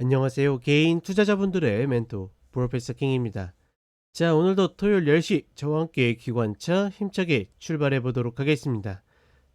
안녕하세요. 개인 투자자분들의 멘토 프로페서 킹입니다. 자, 오늘도 토요일 10시 저와 함께 기관차 힘차게 출발해 보도록 하겠습니다.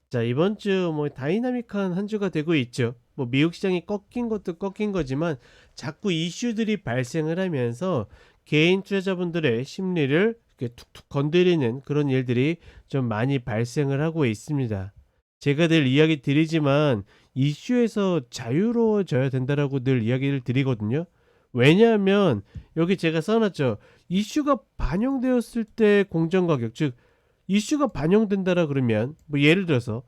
자, 이번 주 다이나믹한 한 주가 되고 있죠. 미국 시장이 꺾인 것도 꺾인 거지만 자꾸 이슈들이 발생을 하면서 개인 투자자분들의 심리를 이렇게 툭툭 건드리는 그런 일들이 좀 많이 발생을 하고 있습니다. 제가 늘 이야기 드리지만 이슈에서 자유로워져야 된다라고 늘 이야기를 드리거든요. 왜냐하면 여기 제가 써놨죠. 이슈가 반영되었을 때 공정가격, 즉 이슈가 반영된다라 그러면 예를 들어서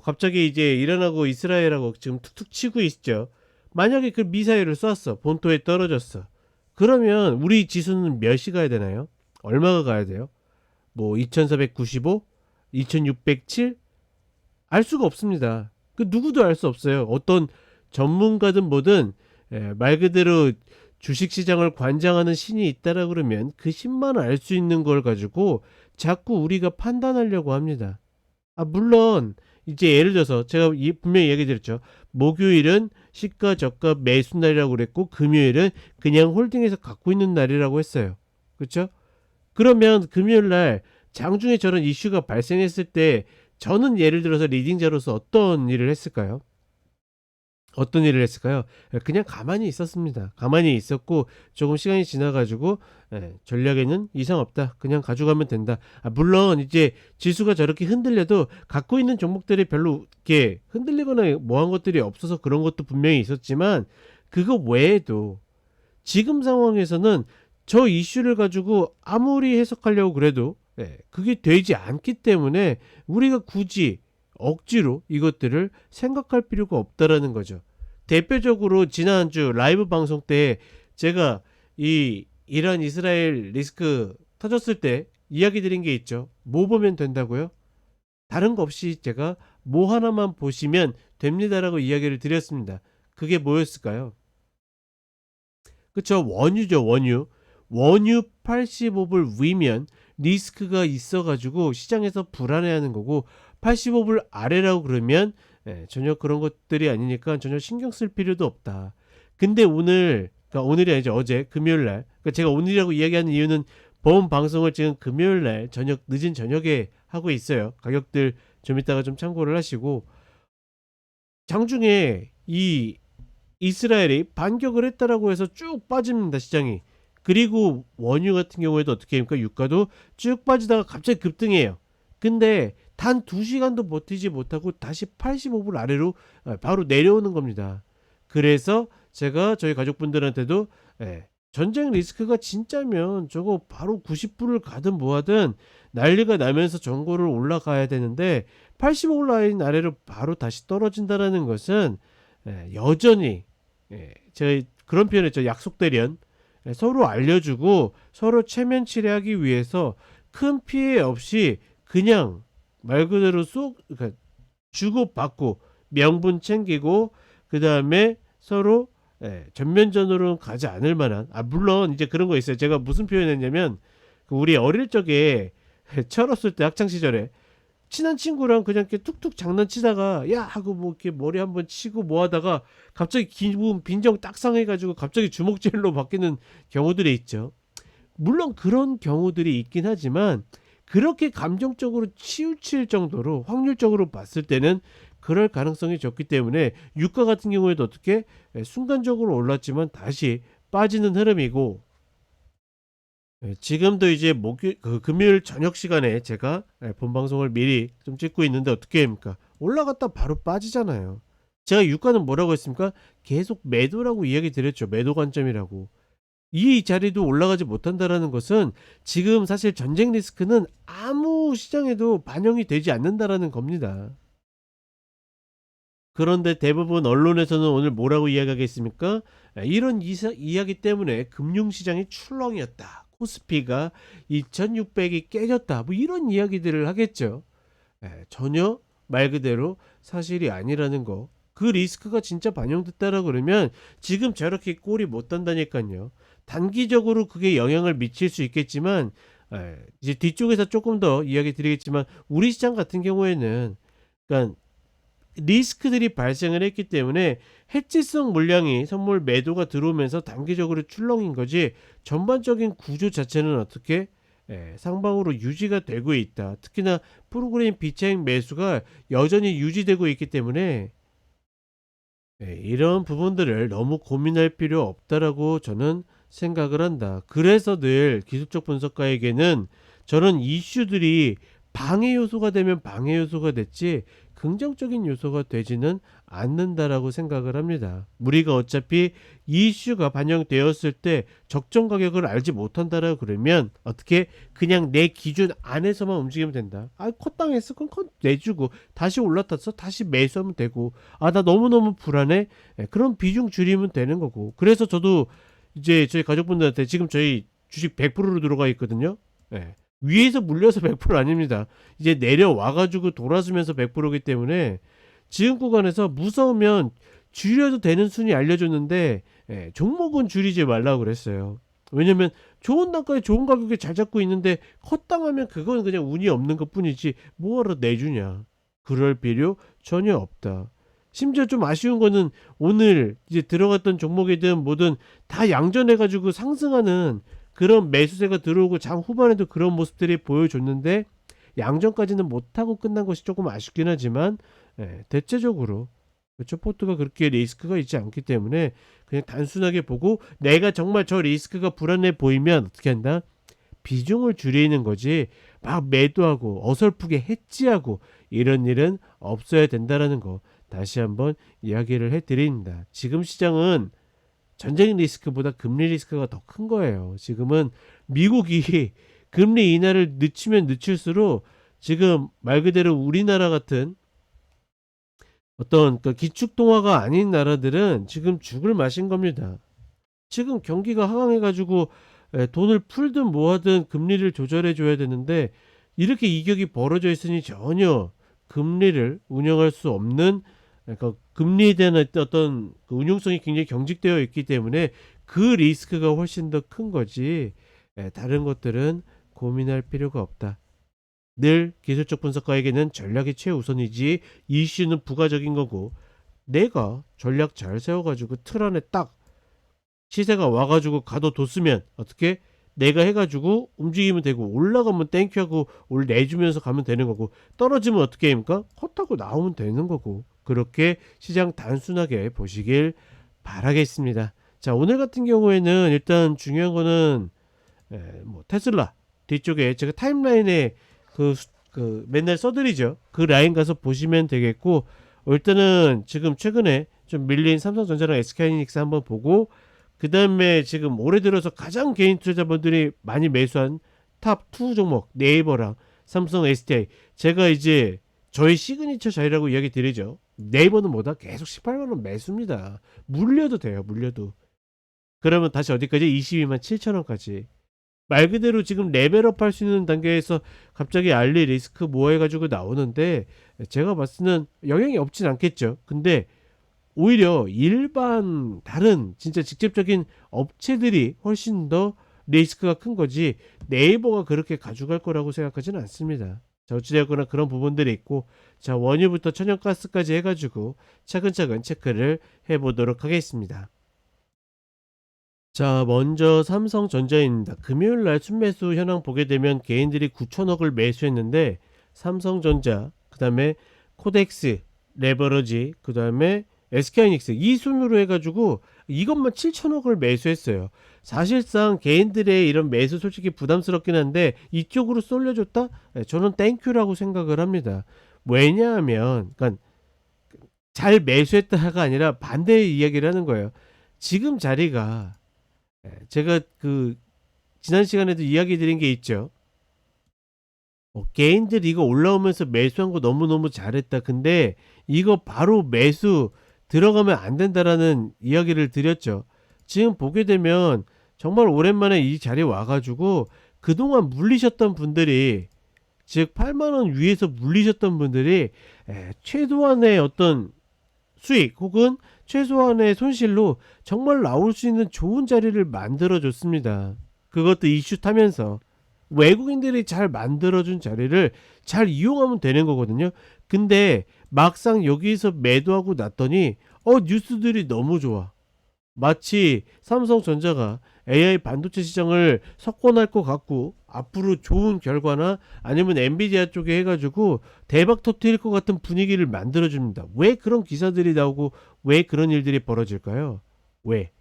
갑자기 이제 이란하고 이스라엘하고 지금 툭툭 치고 있죠. 만약에 그 미사일을 쐈어. 본토에 떨어졌어. 그러면 우리 지수는 몇이 가야 되나요? 얼마가 가야 돼요? 2495? 2607? 알 수가 없습니다. 그 누구도 알 수 없어요. 어떤 전문가든 뭐든 말 그대로 주식시장을 관장하는 신이 있다라 그러면 그 신만 알 수 있는 걸 가지고 자꾸 우리가 판단하려고 합니다. 물론 이제 예를 들어서 제가 분명히 얘기 드렸죠. 목요일은 시가 저가 매수 날이라고 그랬고 금요일은 그냥 홀딩해서 갖고 있는 날이라고 했어요. 그렇죠? 그러면 금요일 날 장중에 저런 이슈가 발생했을 때 저는 예를 들어서 리딩자로서 어떤 일을 했을까요? 어떤 일을 했을까요? 그냥 가만히 있었습니다. 가만히 있었고 조금 시간이 지나가지고 전략에는 이상 없다. 그냥 가져가면 된다. 물론 이제 지수가 저렇게 흔들려도 갖고 있는 종목들이 별로 이렇게 흔들리거나 뭐한 것들이 없어서 그런 것도 분명히 있었지만 그거 외에도 지금 상황에서는 저 이슈를 가지고 아무리 해석하려고 그래도 그게 되지 않기 때문에 우리가 굳이 억지로 이것들을 생각할 필요가 없다라는 거죠. 대표적으로 지난주 라이브 방송 때 제가 이 이란 이스라엘 리스크 터졌을 때 이야기 드린 게 있죠. 뭐 보면 된다고요? 다른 거 없이 제가 뭐 하나만 보시면 됩니다라고 이야기를 드렸습니다. 그게 뭐였을까요? 그쵸, 원유죠. 원유 85불 위면 리스크가 있어가지고 시장에서 불안해하는 거고 85불 아래라고 그러면 전혀 그런 것들이 아니니까 전혀 신경 쓸 필요도 없다. 근데 그러니까 오늘이 아니죠. 어제 금요일날, 그러니까 제가 오늘이라고 이야기하는 이유는 본 방송을 지금 금요일날 늦은 저녁에 하고 있어요. 가격들 좀 이따가 좀 참고를 하시고, 장중에 이 이스라엘이 반격을 했다라고 해서 쭉 빠집니다, 시장이. 그리고 원유 같은 경우에도 어떻게 합니까? 유가도 쭉 빠지다가 갑자기 급등해요. 근데 단 2시간도 버티지 못하고 다시 85불 아래로 바로 내려오는 겁니다. 그래서 제가 저희 가족분들한테도 전쟁 리스크가 진짜면 저거 바로 90불을 가든 뭐하든 난리가 나면서 정보를 올라가야 되는데 85불 라인 아래로 바로 다시 떨어진다라는 것은 여전히 제가 그런 표현했죠. 약속대련. 서로 알려주고 서로 체면 치레하기 위해서 큰 피해 없이 그냥 말 그대로 그러니까 주고받고 명분 챙기고 그 다음에 서로 전면전으로는 가지 않을 만한, 물론 이제 그런 거 있어요. 제가 무슨 표현했냐면 우리 어릴 적에 철없을 때 학창 시절에 친한 친구랑 그냥 이렇게 툭툭 장난치다가 야 하고 이렇게 머리 한번 치고 뭐 하다가 갑자기 기분 빈정 딱 상해가지고 갑자기 주먹질로 바뀌는 경우들이 있죠. 물론 그런 경우들이 있긴 하지만 그렇게 감정적으로 치우칠 정도로 확률적으로 봤을 때는 그럴 가능성이 적기 때문에 유가 같은 경우에도 어떻게 순간적으로 올랐지만 다시 빠지는 흐름이고, 지금도 이제 금요일 저녁 시간에 제가 본 방송을 미리 좀 찍고 있는데 어떻게 합니까? 올라갔다 바로 빠지잖아요. 제가 유가는 뭐라고 했습니까? 계속 매도라고 이야기 드렸죠. 매도 관점이라고. 이 자리도 올라가지 못한다라는 것은 지금 사실 전쟁 리스크는 아무 시장에도 반영이 되지 않는다라는 겁니다. 그런데 대부분 언론에서는 오늘 뭐라고 이야기하겠습니까? 이런 이야기 때문에 금융시장이 출렁이었다. 코스피가 2600이 깨졌다. 이런 이야기들을 하겠죠. 전혀 말 그대로 사실이 아니라는 거. 그 리스크가 진짜 반영됐다라 그러면 지금 저렇게 꼴이 못 단다니까요. 단기적으로 그게 영향을 미칠 수 있겠지만 이제 뒤쪽에서 조금 더 이야기 드리겠지만 우리 시장 같은 경우에는 그러니까 리스크들이 발생을 했기 때문에 해지성 물량이 선물 매도가 들어오면서 단기적으로 출렁인 거지, 전반적인 구조 자체는 어떻게 상방으로 유지가 되고 있다. 특히나 프로그램 비차익 매수가 여전히 유지되고 있기 때문에 이런 부분들을 너무 고민할 필요 없다라고 저는 생각을 한다. 그래서 늘 기술적 분석가에게는 저런 이슈들이 방해 요소가 되면 방해 요소가 됐지 긍정적인 요소가 되지는 않는다라고 생각을 합니다. 우리가 어차피 이 이슈가 반영되었을 때 적정 가격을 알지 못한다라고 그러면 어떻게 그냥 내 기준 안에서만 움직이면 된다. 아, 컷당했어? 그럼 컷 내주고 다시 올라탔어? 다시 매수하면 되고, 아, 나 너무너무 불안해? 그럼 비중 줄이면 되는 거고. 그래서 저도 이제 저희 가족분들한테 지금 저희 주식 100%로 들어가 있거든요. 위에서 물려서 100% 아닙니다. 이제 내려와가지고 돌아서면서 100%이기 때문에 지금 구간에서 무서우면 줄여도 되는 순위 알려줬는데 종목은 줄이지 말라고 그랬어요. 왜냐면 좋은 단가에 좋은 가격에 잘 잡고 있는데 컷당하면 그건 그냥 운이 없는 것 뿐이지 뭐하러 내주냐. 그럴 필요 전혀 없다. 심지어 좀 아쉬운 거는 오늘 이제 들어갔던 종목이든 뭐든 다 양전해가지고 상승하는 그런 매수세가 들어오고 장 후반에도 그런 모습들이 보여줬는데 양전까지는 못하고 끝난 것이 조금 아쉽긴 하지만 대체적으로 그렇죠, 포트가 그렇게 리스크가 있지 않기 때문에 그냥 단순하게 보고 내가 정말 저 리스크가 불안해 보이면 어떻게 한다? 비중을 줄이는 거지 막 매도하고 어설프게 해지하고 이런 일은 없어야 된다라는 거 다시 한번 이야기를 해드립니다. 지금 시장은 전쟁 리스크보다 금리 리스크가 더 큰 거예요. 지금은 미국이 금리 인하를 늦추면 늦출수록 지금 말 그대로 우리나라 같은 어떤 그 기축통화가 아닌 나라들은 지금 죽을 맛인 겁니다. 지금 경기가 하강해가지고 돈을 풀든 뭐하든 금리를 조절해 줘야 되는데 이렇게 이격이 벌어져 있으니 전혀 금리를 운영할 수 없는, 그러니까 금리에 대한 어떤 그 운용성이 굉장히 경직되어 있기 때문에 그 리스크가 훨씬 더 큰 거지 다른 것들은 고민할 필요가 없다. 늘 기술적 분석가에게는 전략이 최우선이지 이슈는 부가적인 거고, 내가 전략 잘 세워가지고 틀 안에 딱 시세가 와가지고 가둬뒀으면 어떻게 내가 해가지고 움직이면 되고, 올라가면 땡큐하고 내주면서 가면 되는 거고, 떨어지면 어떻게 합니까? 컷하고 나오면 되는 거고, 그렇게 시장 단순하게 보시길 바라겠습니다. 자, 오늘 같은 경우에는 일단 중요한 거는 뭐 테슬라 뒤쪽에 제가 타임라인에 그 맨날 써드리죠. 그 라인 가서 보시면 되겠고, 일단은 지금 최근에 좀 밀린 삼성전자랑 SK하이닉스 한번 보고, 그 다음에 지금 올해 들어서 가장 개인 투자자분들이 많이 매수한 탑 2 종목 네이버랑 삼성 SDI, 제가 이제 저희 시그니처 자리라고 이야기 드리죠. 네이버는 뭐다? 계속 18만원 매수입니다. 물려도 돼요. 물려도. 그러면 다시 어디까지? 22만 7천원까지. 말 그대로 지금 레벨업 할 수 있는 단계에서 갑자기 알리 리스크 모아가지고 나오는데 제가 봤을 때는 영향이 없진 않겠죠. 근데 오히려 일반 다른 진짜 직접적인 업체들이 훨씬 더 리스크가 큰 거지 네이버가 그렇게 가져갈 거라고 생각하지는 않습니다. 자, 어찌되었거나 그런 부분들이 있고, 자, 원유부터 천연가스까지 해가지고 차근차근 체크를 해보도록 하겠습니다. 자, 먼저 삼성전자입니다. 금요일날 순매수 현황 보게 되면 개인들이 9천억을 매수했는데 삼성전자, 그 다음에 코덱스, 레버러지, 그 다음에 SK하이닉스 이 순으로 해가지고 이것만 7천억을 매수했어요. 사실상 개인들의 이런 매수 솔직히 부담스럽긴 한데 이쪽으로 쏠려줬다? 저는 땡큐라고 생각을 합니다. 왜냐하면 그러니까 잘 매수했다가 아니라 반대의 이야기를 하는 거예요. 지금 자리가 제가 그 지난 시간에도 이야기 드린 게 있죠. 개인들 이거 올라오면서 매수한 거 너무너무 잘했다. 근데 이거 바로 매수 들어가면 안 된다라는 이야기를 드렸죠. 지금 보게 되면 정말 오랜만에 이 자리에 와가지고 그동안 물리셨던 분들이, 즉 8만원 위에서 물리셨던 분들이 최소한의 어떤 수익 혹은 최소한의 손실로 정말 나올 수 있는 좋은 자리를 만들어 줬습니다. 그것도 이슈 타면서 외국인들이 잘 만들어준 자리를 잘 이용하면 되는 거거든요. 근데 막상 여기서 매도하고 났더니 뉴스들이 너무 좋아. 마치 삼성전자가 AI 반도체 시장을 석권할 것 같고 앞으로 좋은 결과나 아니면 엔비디아 쪽에 해가지고 대박 터뜨릴 것 같은 분위기를 만들어줍니다. 왜 그런 기사들이 나오고 왜 그런 일들이 벌어질까요? 왜?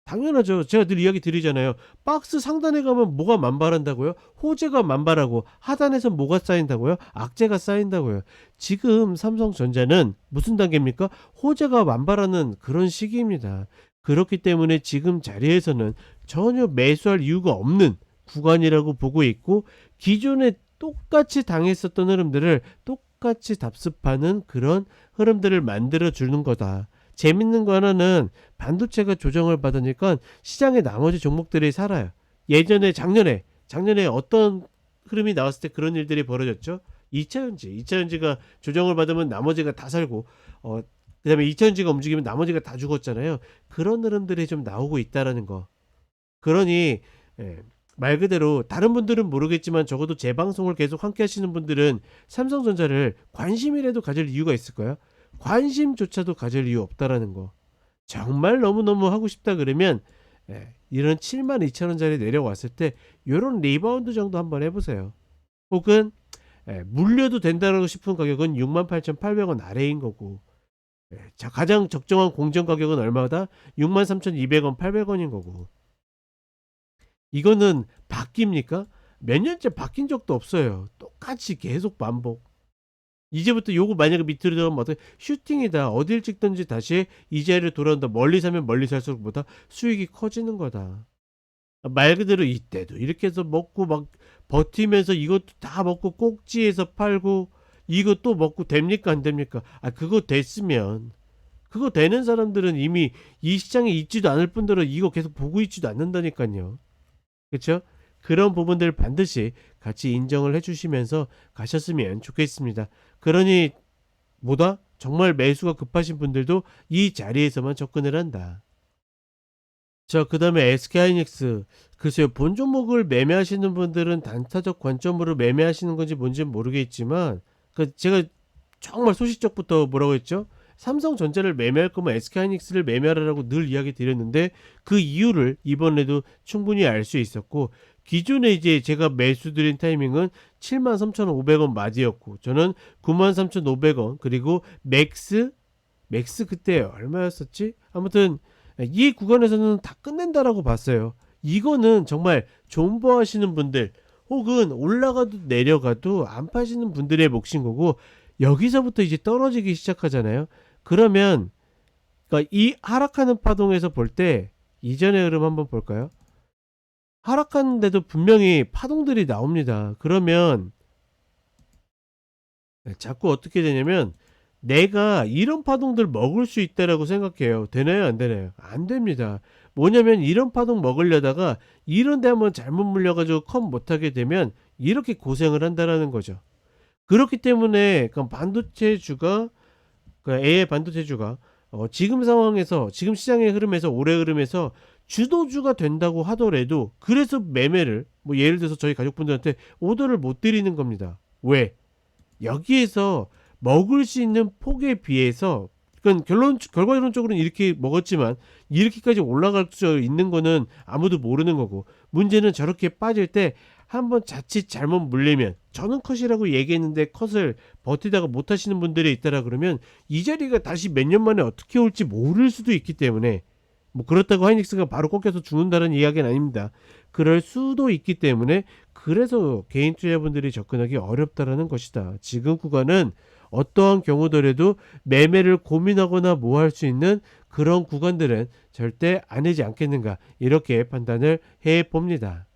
당연하죠. 제가 늘 이야기 드리잖아요. 박스 상단에 가면 뭐가 만발한다고요? 호재가 만발하고 하단에서 뭐가 쌓인다고요? 악재가 쌓인다고요. 지금 삼성전자는 무슨 단계입니까? 호재가 만발하는 그런 시기입니다. 그렇기 때문에 지금 자리에서는 전혀 매수할 이유가 없는 구간이라고 보고 있고, 기존에 똑같이 당했었던 흐름들을 똑같이 답습하는 그런 흐름들을 만들어 주는 거다. 재밌는 거 하나는 반도체가 조정을 받으니까 시장의 나머지 종목들이 살아요. 예전에 작년에 어떤 흐름이 나왔을 때 그런 일들이 벌어졌죠. 2차전지가 조정을 받으면 나머지가 다 살고, 그다음에 2차전지가 움직이면 나머지가 다 죽었잖아요. 그런 흐름들이 좀 나오고 있다라는 거. 그러니 말 그대로 다른 분들은 모르겠지만 적어도 제 방송을 계속 함께 하시는 분들은 삼성전자를 관심이라도 가질 이유가 있을까요? 관심조차도 가질 이유 없다라는 거. 정말 너무너무 하고 싶다 그러면 이런 72,000원짜리 내려왔을 때 이런 리바운드 정도 한번 해보세요. 혹은 물려도 된다고 싶은 가격은 68,800원 아래인 거고, 자, 가장 적정한 공정 가격은 얼마다? 63,200원, 800원인 거고. 이거는 바뀝니까? 몇 년째 바뀐 적도 없어요. 똑같이 계속 반복. 이제부터 요거 만약에 밑으로 들어가면 어떻게 슈팅이다. 어딜 찍든지 다시 이 자리로 돌아온다. 멀리 사면 멀리 살수록 보다 수익이 커지는 거다. 말 그대로 이때도 이렇게 해서 먹고 막 버티면서 이것도 다 먹고 꼭지에서 팔고 이것도 먹고 됩니까 안 됩니까? 그거 됐으면, 그거 되는 사람들은 이미 이 시장에 있지도 않을 뿐더러 이거 계속 보고 있지도 않는다니까요. 그렇죠? 그런 부분들 반드시 같이 인정을 해주시면서 가셨으면 좋겠습니다. 그러니 뭐다? 정말 매수가 급하신 분들도 이 자리에서만 접근을 한다. 자, 그 다음에 SK하이닉스. 글쎄요, 본 종목을 매매하시는 분들은 단타적 관점으로 매매하시는 건지 뭔지는 모르겠지만, 제가 정말 소식적부터 뭐라고 했죠? 삼성전자를 매매할 거면 SK하이닉스를 매매하라고 늘 이야기 드렸는데, 그 이유를 이번에도 충분히 알 수 있었고, 기존에 이제 제가 매수 드린 타이밍은 73,500원 맞이였고, 저는 93,500원, 그리고 맥스 그때 얼마였었지? 아무튼 이 구간에서는 다 끝낸다라고 봤어요. 이거는 정말 존버하시는 분들, 혹은 올라가도 내려가도 안 파시는 분들의 몫인 거고, 여기서부터 이제 떨어지기 시작하잖아요. 그러면 그러니까 이 하락하는 파동에서 볼 때 이전의 흐름 한번 볼까요? 하락하는데도 분명히 파동들이 나옵니다. 그러면 자꾸 어떻게 되냐면, 내가 이런 파동들 먹을 수 있다라고 생각해요. 되나요? 안 되나요? 안 됩니다. 뭐냐면 이런 파동 먹으려다가 이런 데 한번 잘못 물려가지고 컷 못하게 되면 이렇게 고생을 한다라는 거죠. 그렇기 때문에 반도체주가, AI 반도체주가 지금 상황에서, 지금 시장의 흐름에서, 올해 흐름에서 주도주가 된다고 하더라도, 그래서 매매를, 뭐 예를 들어서 저희 가족분들한테 오더를 못 드리는 겁니다. 왜? 여기에서 먹을 수 있는 폭에 비해서, 그러니까 결과론적으로는 이렇게 먹었지만 이렇게까지 올라갈 수 있는 거는 아무도 모르는 거고, 문제는 저렇게 빠질 때 한번 자칫 잘못 물리면, 저는 컷이라고 얘기했는데 컷을 버티다가 못 하시는 분들이 있다라 그러면 이 자리가 다시 몇 년 만에 어떻게 올지 모를 수도 있기 때문에, 뭐 그렇다고 하이닉스가 바로 꺾여서 죽는다는 이야기는 아닙니다. 그럴 수도 있기 때문에, 그래서 개인 투자분들이 접근하기 어렵다라는 것이다. 지금 구간은 어떠한 경우더라도 매매를 고민하거나 뭐 할 수 있는 그런 구간들은 절대 아니지 않겠는가, 이렇게 판단을 해 봅니다.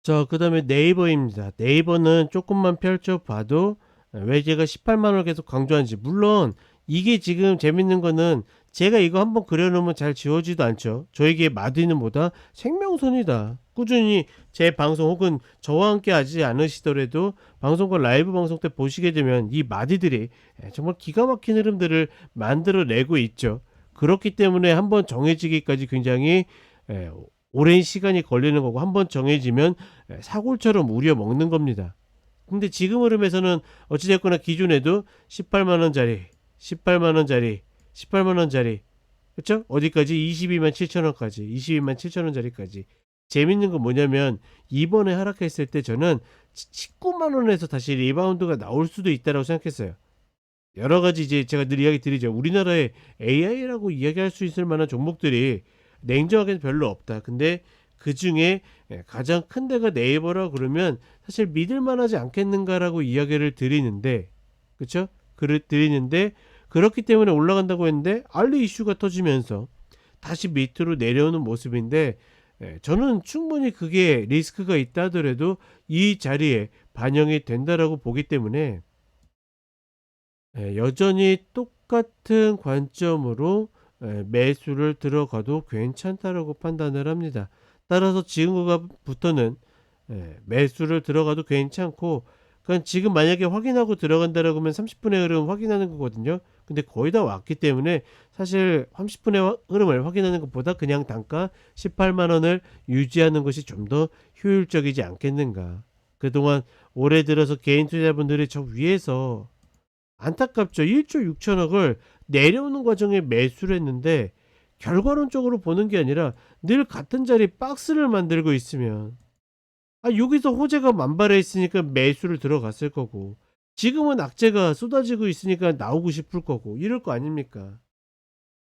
자, 그 다음에 네이버입니다. 네이버는 조금만 펼쳐봐도 왜 제가 18만원을 계속 강조하는지, 물론 이게 지금 재밌는 거는 제가 이거 한번 그려놓으면 잘 지워지도 않죠. 저에게 마디는 뭐다? 생명선이다. 꾸준히 제 방송, 혹은 저와 함께 하지 않으시더라도 방송과 라이브 방송 때 보시게 되면 이 마디들이 정말 기가 막힌 흐름들을 만들어내고 있죠. 그렇기 때문에 한번 정해지기까지 굉장히 오랜 시간이 걸리는 거고, 한번 정해지면 사골처럼 우려 먹는 겁니다. 근데 지금 흐름에서는 어찌됐거나 기존에도 18만원짜리 18만원짜리 18만원짜리 그쵸? 어디까지? 22만 7천원까지 22만 7천원짜리까지. 재밌는 건 뭐냐면 이번에 하락했을 때 저는 19만원에서 다시 리바운드가 나올 수도 있다고 생각했어요. 여러가지 이제 제가 늘 이야기 드리죠. 우리나라에 AI라고 이야기할 수 있을 만한 종목들이 냉정하게는 별로 없다. 근데 그 중에 가장 큰 데가 네이버라고 그러면 사실 믿을만하지 않겠는가라고 이야기를 드리는데, 그쵸? 드리는데, 그렇기 때문에 올라간다고 했는데 알리 이슈가 터지면서 다시 밑으로 내려오는 모습인데, 저는 충분히 그게 리스크가 있다 하더라도 이 자리에 반영이 된다라고 보기 때문에 여전히 똑같은 관점으로 매수를 들어가도 괜찮다라고 판단을 합니다. 따라서 지금부터는 매수를 들어가도 괜찮고, 그러니까 지금 만약에 확인하고 들어간다라고 하면 30분의 흐름 확인하는 거거든요. 근데 거의 다 왔기 때문에 사실 30분의 흐름을 확인하는 것보다 그냥 단가 18만원을 유지하는 것이 좀 더 효율적이지 않겠는가. 그동안 올해 들어서 개인 투자분들이 저 위에서 안타깝죠. 1조 6천억을 내려오는 과정에 매수를 했는데 결과론적으로 보는 게 아니라 늘 같은 자리 박스를 만들고 있으면 여기서 호재가 만발해 있으니까 매수를 들어갔을 거고, 지금은 악재가 쏟아지고 있으니까 나오고 싶을 거고 이럴 거 아닙니까?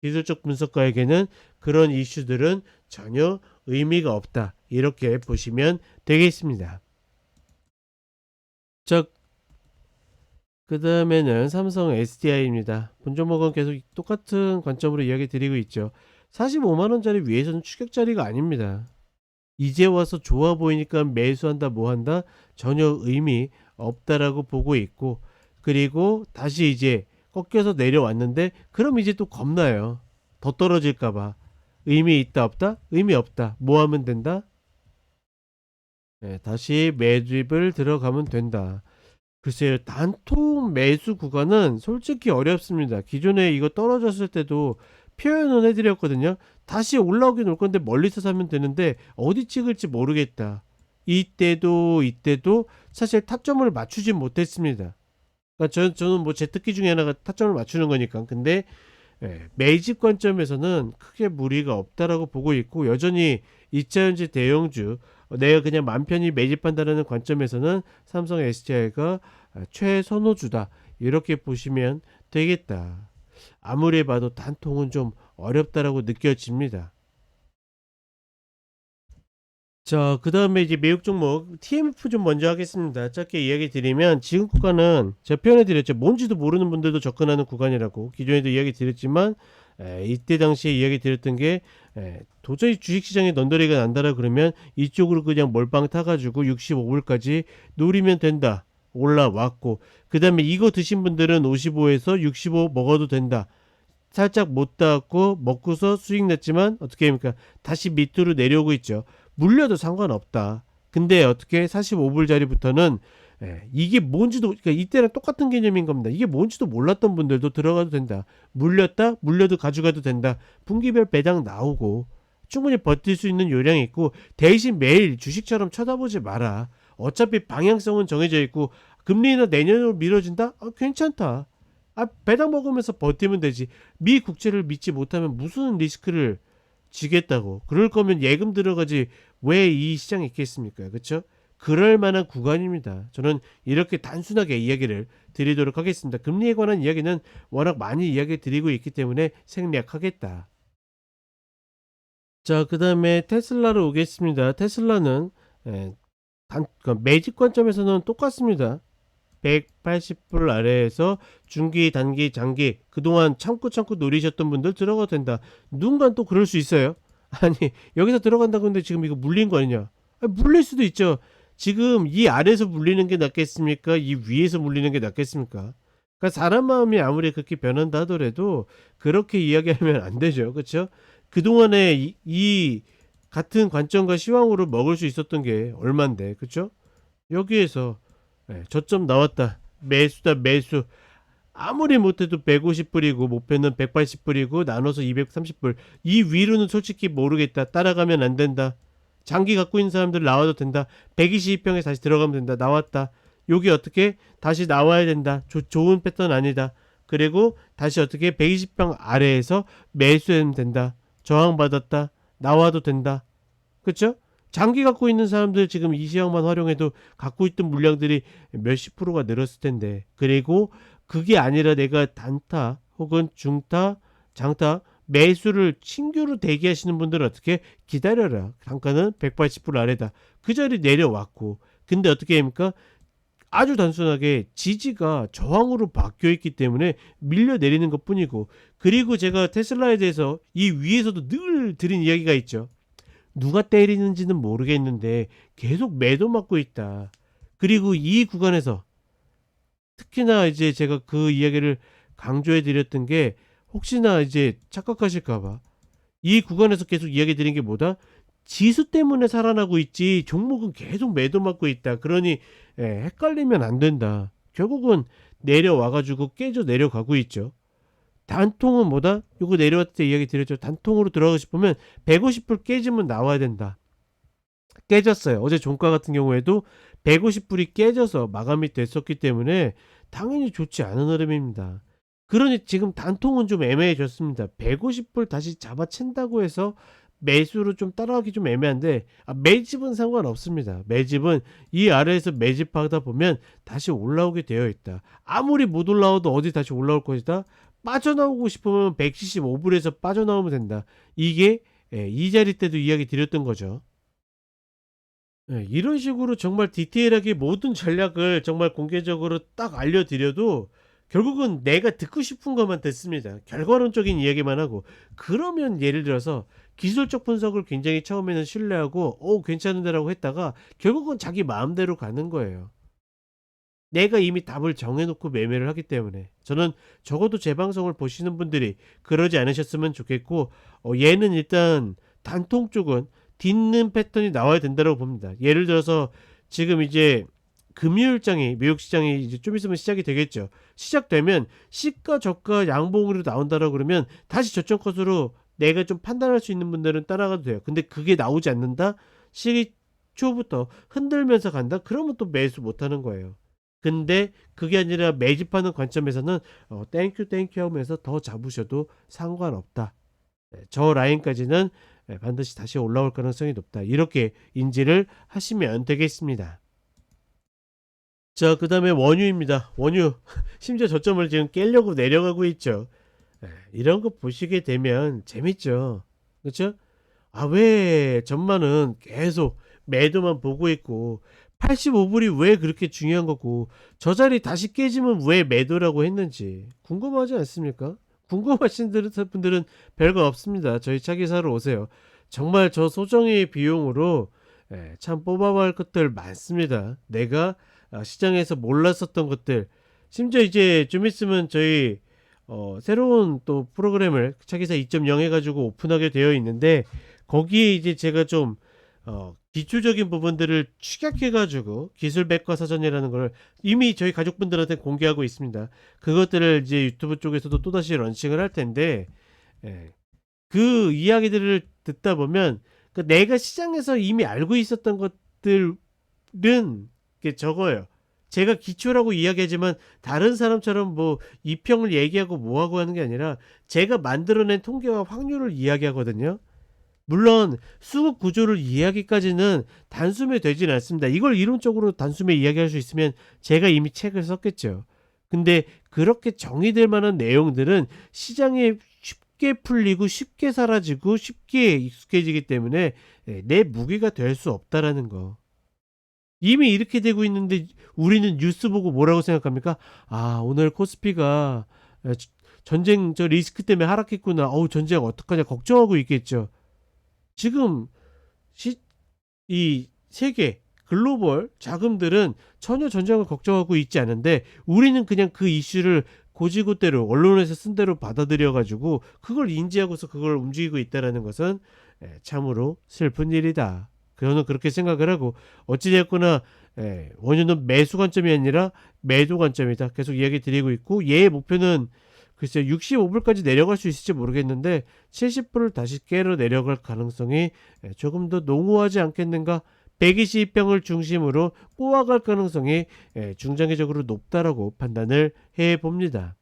기술적 분석가에게는 그런 이슈들은 전혀 의미가 없다, 이렇게 보시면 되겠습니다. 자, 그 다음에는 삼성 SDI입니다. 본종목은 계속 똑같은 관점으로 이야기 드리고 있죠. 45만원짜리 위에서는 추격자리가 아닙니다. 이제 와서 좋아 보이니까 매수한다 뭐한다 전혀 의미 없다라고 보고 있고, 그리고 다시 이제 꺾여서 내려왔는데 그럼 이제 또 겁나요. 더 떨어질까봐. 의미 있다 없다? 의미 없다. 뭐 하면 된다? 다시 매집을 들어가면 된다. 글쎄요, 단통 매수 구간은 솔직히 어렵습니다. 기존에 이거 떨어졌을 때도 표현은 해드렸거든요. 다시 올라오긴 올 건데 멀리서 사면 되는데 어디 찍을지 모르겠다. 이때도 사실 타점을 맞추진 못했습니다. 그러니까 저는 뭐 제 특기 중에 하나가 타점을 맞추는 거니까. 근데 매집 관점에서는 크게 무리가 없다라고 보고 있고, 여전히 2차전지 대형주 내가 그냥 맘 편히 매집한다는 관점에서는 삼성 SDI가 최선호주다, 이렇게 보시면 되겠다. 아무리 봐도 단통은 좀 어렵다라고 느껴집니다. 자, 그 다음에 이제 매국 종목 TMF 좀 먼저 하겠습니다. 짧게 이야기 드리면 지금 구간은 제가 표현해 드렸죠. 뭔지도 모르는 분들도 접근하는 구간이라고 기존에도 이야기 드렸지만, 이때 당시에 이야기 드렸던 게 도저히 주식시장에 넌더리가 난다라 그러면 이쪽으로 그냥 몰빵 타가지고 65불까지 노리면 된다. 올라왔고, 그 다음에 이거 드신 분들은 55에서 65 먹어도 된다. 살짝 못 닿았고 먹고서 수익 냈지만 어떻게 합니까? 다시 밑으로 내려오고 있죠. 물려도 상관없다. 근데 어떻게 45불짜리부터는 이게 뭔지도, 그러니까 이때랑 똑같은 개념인 겁니다. 이게 뭔지도 몰랐던 분들도 들어가도 된다. 물렸다? 물려도 가져가도 된다. 분기별 배당 나오고 충분히 버틸 수 있는 요량이 있고, 대신 매일 주식처럼 쳐다보지 마라. 어차피 방향성은 정해져 있고 금리 인하 내년으로 미뤄진다? 괜찮다. 배당 먹으면서 버티면 되지. 미 국채를 믿지 못하면 무슨 리스크를 지겠다고. 그럴 거면 예금 들어가지 왜 이 시장에 있겠습니까? 그렇죠? 그럴 만한 구간입니다. 저는 이렇게 단순하게 이야기를 드리도록 하겠습니다. 금리에 관한 이야기는 워낙 많이 이야기 드리고 있기 때문에 생략하겠다. 자, 그 다음에 테슬라로 오겠습니다. 테슬라는 그러니까 매집 관점에서는 똑같습니다. 180불 아래에서 중기, 단기, 장기 그동안 참고 노리셨던 분들 들어가도 된다. 누군가 또 그럴 수 있어요. 아니, 여기서 들어간다고 했는데 지금 이거 물린 거 아니냐? 물릴 수도 있죠. 지금 이 아래에서 물리는 게 낫겠습니까? 이 위에서 물리는 게 낫겠습니까? 그러니까 사람 마음이 아무리 그렇게 변한다 하더라도 그렇게 이야기하면 안 되죠. 그렇죠? 그동안에 이 같은 관점과 시황으로 먹을 수 있었던 게 얼만데, 그렇죠? 여기에서 저점 나왔다. 매수다, 매수. 아무리 못해도 150불이고 목표는 180불이고 나눠서 230불. 이 위로는 솔직히 모르겠다. 따라가면 안 된다. 장기 갖고 있는 사람들 나와도 된다. 122평에 다시 들어가면 된다. 나왔다. 여기 어떻게 다시 나와야 된다. 좋은 패턴 아니다. 그리고 다시 어떻게 120평 아래에서 매수하면 된다. 저항받았다. 나와도 된다. 그쵸? 장기 갖고 있는 사람들 지금 이 시황만 활용해도 갖고 있던 물량들이 몇십 프로가 늘었을 텐데, 그리고 그게 아니라 내가 단타 혹은 중타, 장타 매수를 신규로 대기하시는 분들은 어떻게 기다려라. 단가는 180불 아래다. 그 자리 내려왔고, 근데 어떻게 합니까? 아주 단순하게 지지가 저항으로 바뀌어 있기 때문에 밀려 내리는 것 뿐이고, 그리고 제가 테슬라에 대해서 이 위에서도 늘 드린 이야기가 있죠. 누가 때리는지는 모르겠는데 계속 매도 맞고 있다. 그리고 이 구간에서 특히나 이제 제가 그 이야기를 강조해 드렸던 게, 혹시나 이제 착각하실까봐 이 구간에서 계속 이야기 드린 게 뭐다? 지수 때문에 살아나고 있지 종목은 계속 매도 맞고 있다. 그러니 헷갈리면 안 된다. 결국은 내려와가지고 깨져 내려가고 있죠. 단통은 뭐다? 요거 내려왔을 때 이야기 드렸죠. 단통으로 들어가고 싶으면 150불 깨지면 나와야 된다. 깨졌어요. 어제 종가 같은 경우에도 150불이 깨져서 마감이 됐었기 때문에 당연히 좋지 않은 흐름입니다. 그러니 지금 단통은 좀 애매해졌습니다. 150불 다시 잡아챈다고 해서 매수로 좀 따라가기 좀 애매한데, 매집은 상관없습니다. 매집은 이 아래에서 매집하다 보면 다시 올라오게 되어 있다. 아무리 못 올라와도 어디 다시 올라올 것이다. 빠져나오고 싶으면 175불에서 빠져나오면 된다. 이게 이 자리 때도 이야기 드렸던 거죠. 이런 식으로 정말 디테일하게 모든 전략을 정말 공개적으로 딱 알려드려도 결국은 내가 듣고 싶은 것만 듣습니다. 결과론적인 이야기만 하고. 그러면 예를 들어서 기술적 분석을 굉장히 처음에는 신뢰하고 괜찮은데라고 했다가 결국은 자기 마음대로 가는 거예요. 내가 이미 답을 정해놓고 매매를 하기 때문에. 저는 적어도 제 방송을 보시는 분들이 그러지 않으셨으면 좋겠고, 얘는 일단 단통 쪽은 딛는 패턴이 나와야 된다고 봅니다. 예를 들어서 지금 이제 금요일장이, 미국 시장이 이제 좀 있으면 시작이 되겠죠. 시작되면 시가 저가 양봉으로 나온다라고 그러면 다시 저점 컷으로 내가 좀 판단할 수 있는 분들은 따라가도 돼요. 근데 그게 나오지 않는다? 시기 초부터 흔들면서 간다? 그러면 또 매수 못하는 거예요. 근데 그게 아니라 매집하는 관점에서는 땡큐 하면서 더 잡으셔도 상관없다. 저 라인까지는 반드시 다시 올라올 가능성이 높다. 이렇게 인지를 하시면 되겠습니다. 자, 그 다음에 원유입니다. 원유 심지어 저점을 지금 깨려고 내려가고 있죠. 이런 거 보시게 되면 재밌죠. 그렇죠? 왜 전만은 계속 매도만 보고 있고 85불이 왜 그렇게 중요한 거고 저 자리 다시 깨지면 왜 매도라고 했는지 궁금하지 않습니까? 궁금하신 분들은 별거 없습니다. 저희 차기 사러 오세요. 정말 저 소정의 비용으로 참 뽑아봐야 할 것들 많습니다. 내가 시장에서 몰랐었던 것들, 심지어 이제 좀 있으면 저희 새로운 또 프로그램을 차기사 2.0 해가지고 오픈하게 되어 있는데, 거기에 이제 제가 좀 기초적인 부분들을 축약해가지고 기술 백과사전이라는 걸 이미 저희 가족분들한테 공개하고 있습니다. 그것들을 이제 유튜브 쪽에서도 또다시 런칭을 할 텐데, 그 이야기들을 듣다 보면 내가 시장에서 이미 알고 있었던 것들은 적어요. 제가 기초라고 이야기하지만 다른 사람처럼 뭐 이평을 얘기하고 뭐하고 하는 게 아니라 제가 만들어낸 통계와 확률을 이야기하거든요. 물론 수급 구조를 이야기까지는 단숨에 되진 않습니다. 이걸 이론적으로 단숨에 이야기할 수 있으면 제가 이미 책을 썼겠죠. 근데 그렇게 정의될 만한 내용들은 시장에 쉽게 풀리고 쉽게 사라지고 쉽게 익숙해지기 때문에 내 무기가 될 수 없다라는 거. 이미 이렇게 되고 있는데 우리는 뉴스 보고 뭐라고 생각합니까? 오늘 코스피가 전쟁 저 리스크 때문에 하락했구나. 전쟁 어떡하냐 걱정하고 있겠죠. 지금 이 세계 글로벌 자금들은 전혀 전쟁을 걱정하고 있지 않은데 우리는 그냥 그 이슈를 고지고대로 언론에서 쓴 대로 받아들여 가지고 그걸 인지하고서 그걸 움직이고 있다는 것은 참으로 슬픈 일이다. 저는 그렇게 생각을 하고, 어찌되었거나 원유는 매수 관점이 아니라 매도 관점이다. 계속 이야기 드리고 있고, 얘의 목표는 글쎄 65불까지 내려갈 수 있을지 모르겠는데 70불을 다시 깨러 내려갈 가능성이 조금 더 농후하지 않겠는가, 120병을 중심으로 꼬아갈 가능성이 중장기적으로 높다라고 판단을 해봅니다.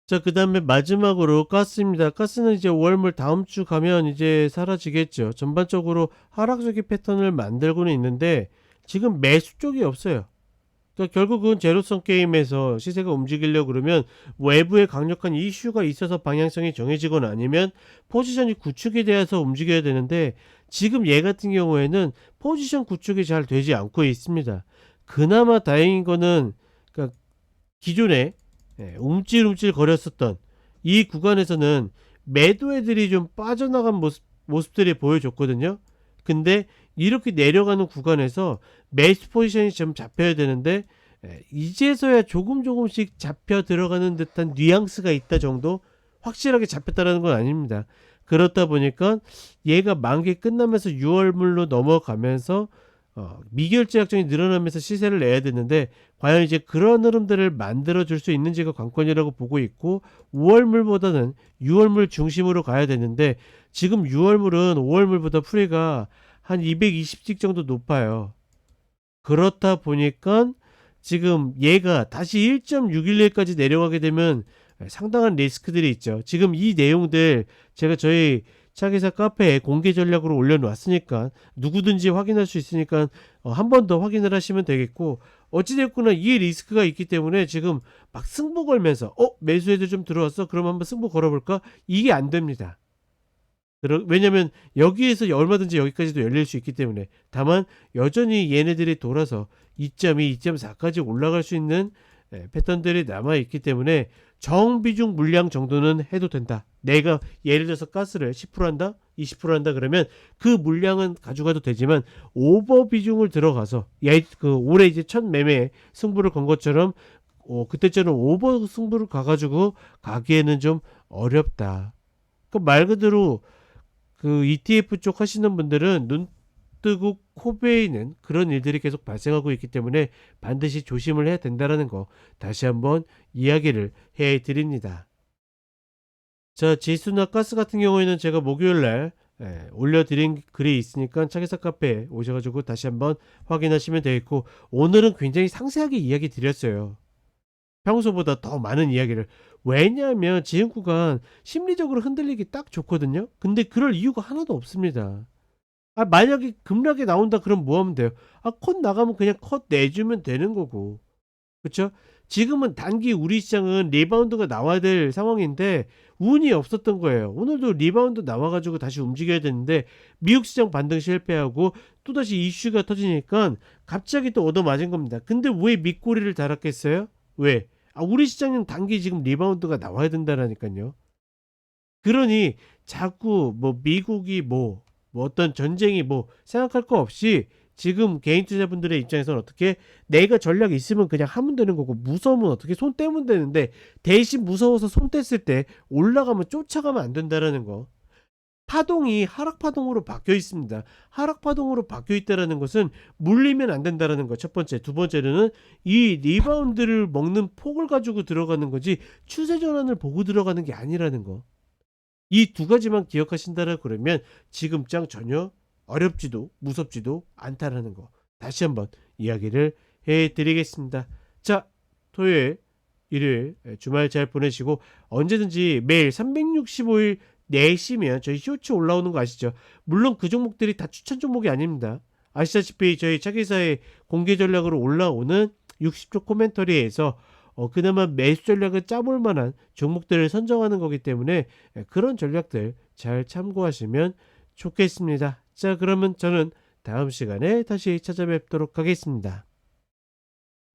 자, 그 다음에 마지막으로 가스입니다. 가스는 이제 월물 다음 주 가면 이제 사라지겠죠. 전반적으로 하락적인 패턴을 만들고는 있는데 지금 매수 쪽이 없어요. 그러니까 결국은 제로섬 게임에서 시세가 움직이려고 그러면 외부에 강력한 이슈가 있어서 방향성이 정해지거나 아니면 포지션이 구축이 되어서 움직여야 되는데 지금 얘 같은 경우에는 포지션 구축이 잘 되지 않고 있습니다. 그나마 다행인 거는 그러니까 기존에 움찔움찔 거렸었던 이 구간에서는 매도애들이 좀 빠져나간 모습들이 보여줬거든요. 근데 이렇게 내려가는 구간에서 매수 포지션이 좀 잡혀야 되는데 이제서야 조금씩 잡혀 들어가는 듯한 뉘앙스가 있다 정도, 확실하게 잡혔다라는 건 아닙니다. 그렇다 보니까 얘가 만기 끝나면서 6월물로 넘어가면서 미결제 약정이 늘어나면서 시세를 내야 되는데 과연 이제 그런 흐름들을 만들어 줄 수 있는지가 관건이라고 보고 있고, 5월물보다는 6월물 중심으로 가야 되는데 지금 6월물은 5월물보다 풀이가 한 220씩 정도 높아요. 그렇다 보니까 지금 얘가 다시 1.611까지 내려가게 되면 상당한 리스크들이 있죠. 지금 이 내용들 제가 저희 차기사 카페에 공개 전략으로 올려놨으니까 누구든지 확인할 수 있으니까 한 번 더 확인을 하시면 되겠고, 어찌됐거나 이 리스크가 있기 때문에 지금 막 승부 걸면서 매수해도 좀 들어왔어? 그럼 한번 승부 걸어볼까? 이게 안 됩니다. 왜냐면 여기에서 얼마든지 여기까지도 열릴 수 있기 때문에. 다만 여전히 얘네들이 돌아서 2.2, 2.4까지 올라갈 수 있는 패턴들이 남아있기 때문에 정비중 물량 정도는 해도 된다. 내가 예를 들어서 가스를 10% 한다? 20% 한다 그러면 그 물량은 가져가도 되지만 오버 비중을 들어가서 올해 이제 첫 매매 승부를 건 것처럼 그때처럼 오버 승부를 가가지고 가기에는 좀 어렵다. 그 말 그대로 그 ETF 쪽 하시는 분들은 눈 뜨고 코 베이는 그런 일들이 계속 발생하고 있기 때문에 반드시 조심을 해야 된다는 거 다시 한번 이야기를 해 드립니다. 자, 지수나 가스 같은 경우에는 제가 목요일날 올려드린 글이 있으니까 차기사 카페에 오셔가지고 다시 한번 확인하시면 되겠고, 오늘은 굉장히 상세하게 이야기 드렸어요. 평소보다 더 많은 이야기를. 왜냐하면 지금 구간 심리적으로 흔들리기 딱 좋거든요. 근데 그럴 이유가 하나도 없습니다. 만약에 급락이 나온다 그럼 뭐 하면 돼요? 컷 나가면 그냥 컷 내주면 되는 거고. 그쵸? 지금은 단기 우리 시장은 리바운드가 나와야 될 상황인데 운이 없었던 거예요. 오늘도 리바운드 나와가지고 다시 움직여야 되는데 미국 시장 반등 실패하고 또다시 이슈가 터지니까 갑자기 또 얻어맞은 겁니다. 근데 왜 밑꼬리를 달았겠어요? 왜? 우리 시장은 단기 지금 리바운드가 나와야 된다라니까요. 그러니 자꾸 미국이 어떤 전쟁이 생각할 거 없이 지금 개인 투자분들의 입장에서는 어떻게, 내가 전략이 있으면 그냥 하면 되는 거고 무서우면 어떻게 손 떼면 되는데, 대신 무서워서 손 뗐을 때 올라가면 쫓아가면 안 된다라는 거. 파동이 하락 파동으로 바뀌어 있습니다. 하락 파동으로 바뀌어 있다라는 것은 물리면 안 된다라는 거. 첫 번째. 두 번째로는 이 리바운드를 먹는 폭을 가지고 들어가는 거지 추세 전환을 보고 들어가는 게 아니라는 거. 이 두 가지만 기억하신다라 그러면 지금 장 전혀 어렵지도 무섭지도 않다라는 거 다시 한번 이야기를 해드리겠습니다. 자, 토요일, 일요일 주말 잘 보내시고 언제든지 매일 365일 4시면 저희 쇼츠 올라오는 거 아시죠? 물론 그 종목들이 다 추천 종목이 아닙니다. 아시다시피 저희 차기사의 공개 전략으로 올라오는 60초 코멘터리에서 그나마 매수 전략을 짜볼 만한 종목들을 선정하는 거기 때문에 그런 전략들 잘 참고하시면 좋겠습니다. 자, 그러면 저는 다음 시간에 다시 찾아뵙도록 하겠습니다.